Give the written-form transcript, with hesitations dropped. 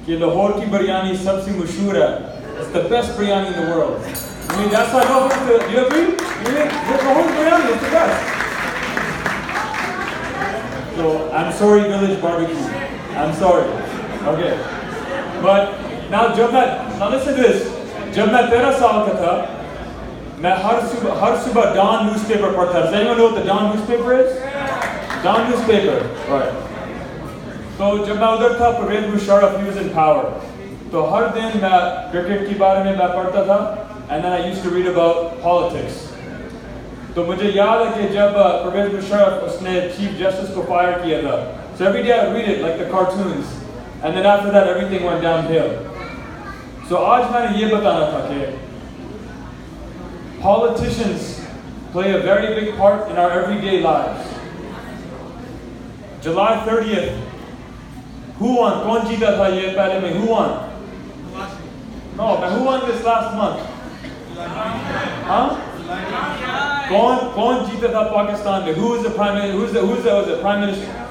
कि लाहौर की बिरयानी सबसे मशहूर है. It's the best biryani in the world. I mean, that's why no offense to, do you agree? You mean, the Lahore biryani is the best. So, I'm sorry, Village Barbecue. I'm sorry. Okay. But, now listen to this. जब मैं 13 साल का था, मैं हर सुबह Dawn newspaper पढ़ता था. Does anyone know what the Dawn newspaper is? Dawn newspaper. Right. तो जब मैं उधर था, Parvez Musharraf he was in power. तो हर दिन मैं क्रिकेट के बारे में मैं पढ़ता था, and then I used to read about politics. तो मुझे याद है कि जब परवेज मुशर्रफ उसने चीफ जस्टिस को फायर किया था. So every day I read it like the cartoons, and then after that everything went downhill. So आज मैंने ये बताना था कि politicians play a very big part in our everyday lives. July 30th, who won? कौन जीता था ये पहले में? Who won? No, but who won this last month? Huh? कौन जीता था पाकिस्तान में? Who was the prime minister?